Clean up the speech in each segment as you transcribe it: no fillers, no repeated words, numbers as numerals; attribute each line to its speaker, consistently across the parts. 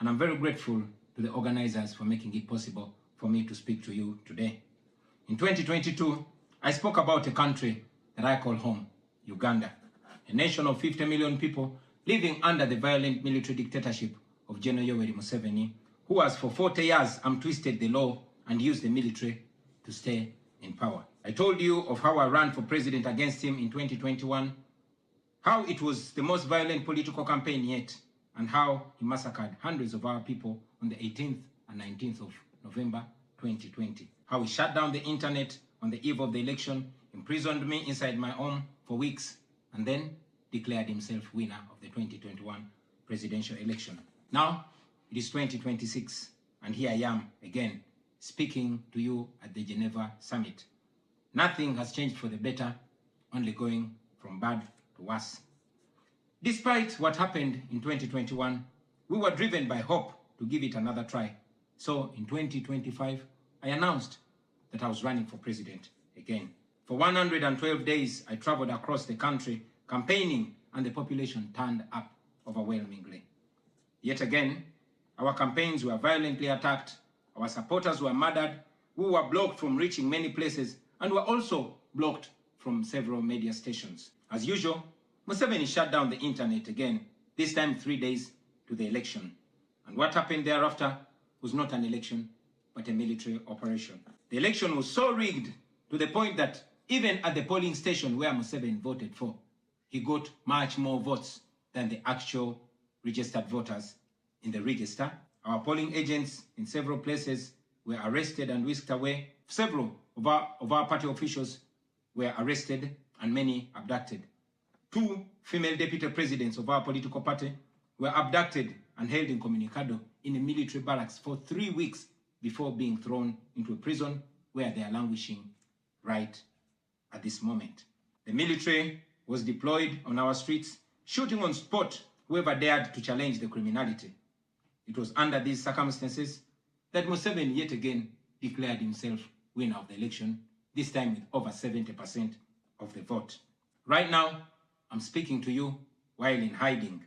Speaker 1: and I'm very grateful to the organizers for making it possible for me to speak to you today. In 2022, I spoke about a country that I call home, Uganda, a nation of 50 million people living under the violent military dictatorship of General Yoweri Museveni, who has for 40 years twisted the law and used the military to stay in power. I told you of how I ran for president against him in 2021, how it was the most violent political campaign yet, and how he massacred hundreds of our people on the 18th and 19th of November 2020. How he shut down the internet on the eve of the election, imprisoned me inside my home for weeks, and then declared himself winner of the 2021 presidential election. Now, it is 2026, and here I am again, speaking to you at the Geneva summit. Nothing has changed for the better, only going from bad to worse. Despite what happened in 2021, we were driven by hope to give it another try. So in 2025, I announced that I was running for president again. For 112 days, I traveled across the country campaigning, and the population turned up overwhelmingly. Yet again, our campaigns were violently attacked, our supporters were murdered, we were blocked from reaching many places, and were also blocked from several media stations. As usual, Museveni shut down the internet again, this time 3 days to the election. And what happened thereafter was not an election, but a military operation. The election was so rigged to the point that even at the polling station where Museveni voted for, he got much more votes than the actual registered voters in the register. Our polling agents in several places were arrested and whisked away. Several of our party officials were arrested and many abducted. 2 female deputy presidents of our political party were abducted and held incommunicado in a military barracks for 3 weeks before being thrown into a prison where they are languishing right at this moment. The military was deployed on our streets, shooting on spot whoever dared to challenge the criminality. It was under these circumstances that Museveni yet again declared himself winner of the election, this time with over 70% of the vote. Right now, I'm speaking to you while in hiding.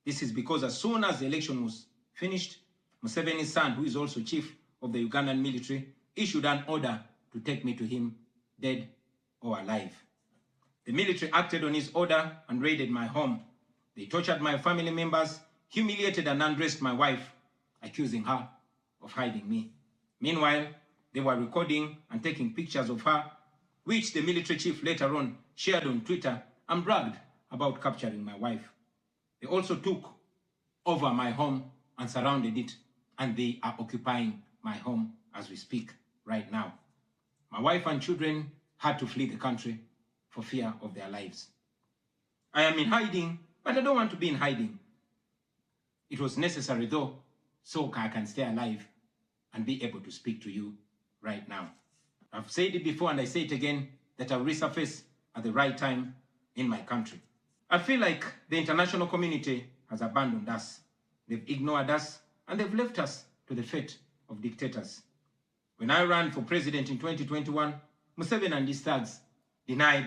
Speaker 1: This is because as soon as the election was finished, Museveni's son, who is also chief of the Ugandan military, issued an order to take me to him, dead or alive. The military acted on his order and raided my home. They tortured my family members, humiliated and undressed my wife, accusing her of hiding me. Meanwhile, they were recording and taking pictures of her, which the military chief later on shared on Twitter and bragged about capturing my wife. They also took over my home and surrounded it, and they are occupying my home as we speak right now. My wife and children had to flee the country for fear of their lives. I am in hiding, but I don't want to be in hiding. It was necessary though, so I can stay alive and be able to speak to you right now. I've said it before and I say it again, that I'll resurface at the right time in my country. I feel like the international community has abandoned us. They've ignored us and they've left us to the fate of dictators. When I ran for president in 2021, Museveni and his thugs denied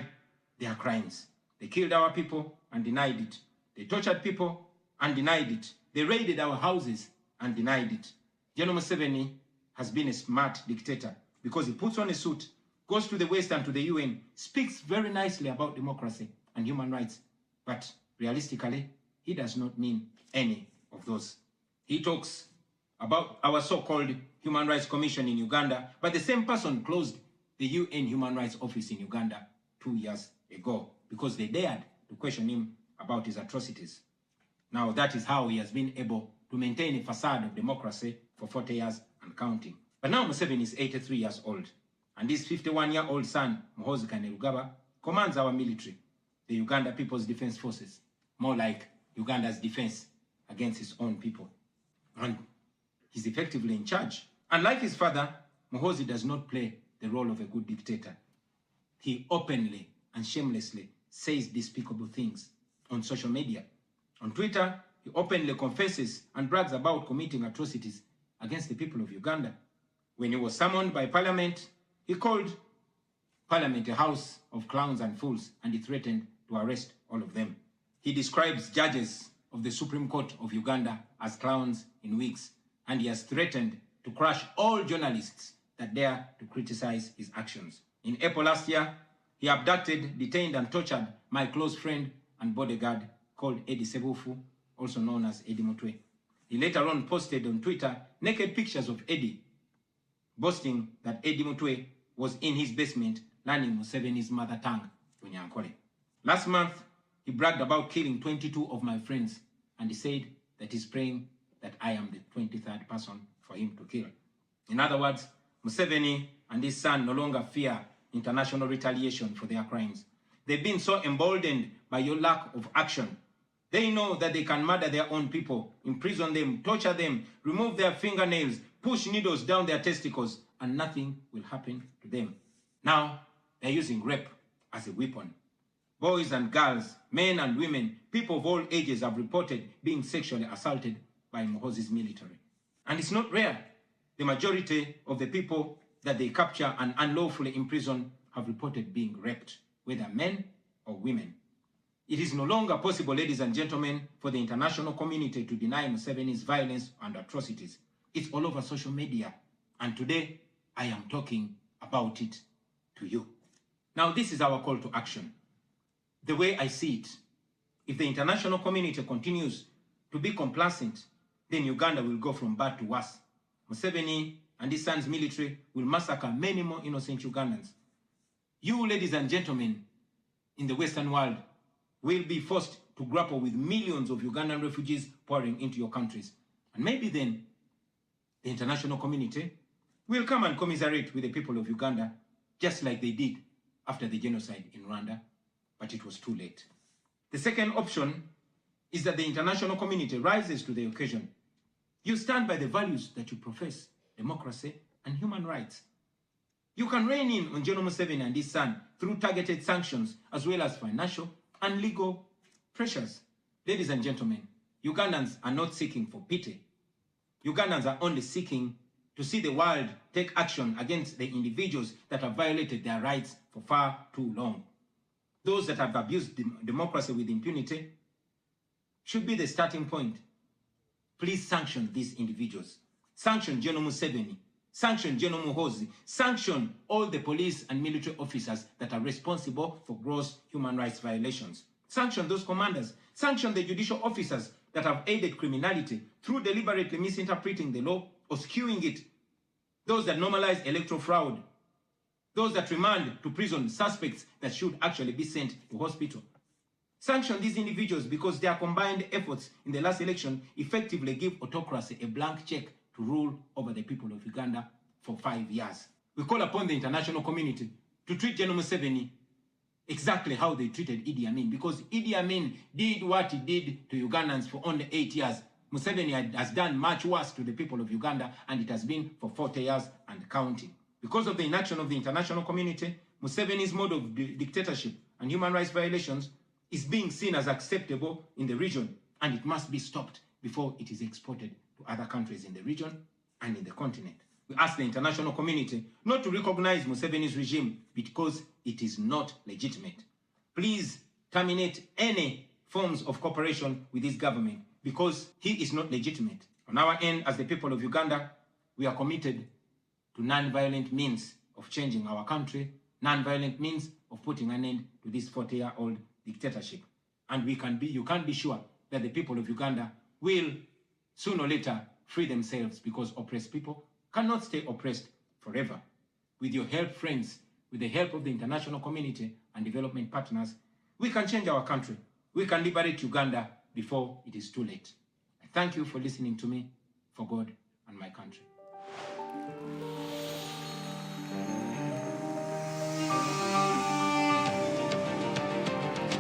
Speaker 1: their crimes. They killed our people and denied it. They tortured people and denied it. They raided our houses and denied it. General Museveni has been a smart dictator because he puts on a suit, goes to the West and to the UN, speaks very nicely about democracy and human rights, but realistically, he does not mean any of those. He talks about our so-called Human Rights Commission in Uganda, but the same person closed the UN Human Rights Office in Uganda 2 years ago because they dared to question him about his atrocities. Now that is how he has been able to maintain a facade of democracy for 40 years and counting. But now Museveni is 83 years old, and his 51-year-old son, Muhoozi Kainerugaba, commands our military, the Uganda People's Defense Forces, more like Uganda's defense against his own people. And he's effectively in charge. Unlike his father, Muhoozi does not play the role of a good dictator. He openly and shamelessly says despicable things on social media. On Twitter, he openly confesses and brags about committing atrocities against the people of Uganda. When he was summoned by Parliament, he called Parliament a house of clowns and fools, and he threatened to arrest all of them. He describes judges of the Supreme Court of Uganda as clowns in wigs, and he has threatened to crush all journalists that dare to criticize his actions. In April last year, he abducted, detained, and tortured my close friend and bodyguard called Eddie Sebufu, also known as Eddie Mutwe. He later on posted on Twitter naked pictures of Eddie, boasting that Eddie Mutwe was in his basement learning Museveni's mother tongue, Unyankole. Last month, he bragged about killing 22 of my friends, and he said that he's praying that I am the 23rd person for him to kill. In other words, Museveni and his son no longer fear international retaliation for their crimes. They've been so emboldened by your lack of action. They know that they can murder their own people, imprison them, torture them, remove their fingernails, push needles down their testicles, and nothing will happen to them. Now, they're using rape as a weapon. Boys and girls, men and women, people of all ages have reported being sexually assaulted by Muhoozi's military. And it's not rare. The majority of the people that they capture and unlawfully imprison have reported being raped, whether men or women. It is no longer possible, ladies and gentlemen, for the international community to deny Museveni's violence and atrocities. It's all over social media. And today, I am talking about it to you. Now, this is our call to action. The way I see it, if the international community continues to be complacent, then Uganda will go from bad to worse. Museveni and his son's military will massacre many more innocent Ugandans. You, ladies and gentlemen, in the Western world, will be forced to grapple with millions of Ugandan refugees pouring into your countries. And maybe then, the international community will come and commiserate with the people of Uganda, just like they did after the genocide in Rwanda, but it was too late. The second option is that the international community rises to the occasion. You stand by the values that you profess, democracy and human rights. You can rein in on General Museveni and his son through targeted sanctions as well as financial and legal pressures. Ladies and gentlemen, Ugandans are not seeking for pity. Ugandans are only seeking to see the world take action against the individuals that have violated their rights for far too long. Those that have abused democracy with impunity should be the starting point. Please sanction these individuals. Sanction General Museveni. Sanction General Muhoozi. Sanction all the police and military officers that are responsible for gross human rights violations. Sanction those commanders. Sanction the judicial officers that have aided criminality through deliberately misinterpreting the law or skewing it. Those that normalize electoral fraud. Those that remand to prison suspects that should actually be sent to hospital. Sanction these individuals because their combined efforts in the last election effectively give autocracy a blank check to rule over the people of Uganda for 5 years. We call upon the international community to treat General Museveni exactly how they treated Idi Amin, because Idi Amin did what he did to Ugandans for only 8 years. Museveni has done much worse to the people of Uganda, and it has been for 40 years and counting. Because of the inaction of the international community, Museveni's mode of dictatorship and human rights violations is being seen as acceptable in the region, and it must be stopped before it is exported to other countries in the region and in the continent. We ask the international community not to recognize Museveni's regime because it is not legitimate. Please terminate any forms of cooperation with this government because he is not legitimate. On our end, as the people of Uganda, we are committed to non-violent means of changing our country, non-violent means of putting an end to this 40-year-old dictatorship. And you can be sure that the people of Uganda will sooner or later free themselves, because oppressed people cannot stay oppressed forever. With your help, friends, with the help of the international community and development partners, we can change our country. We can liberate Uganda before it is too late. I thank you for listening to me, for God and my country.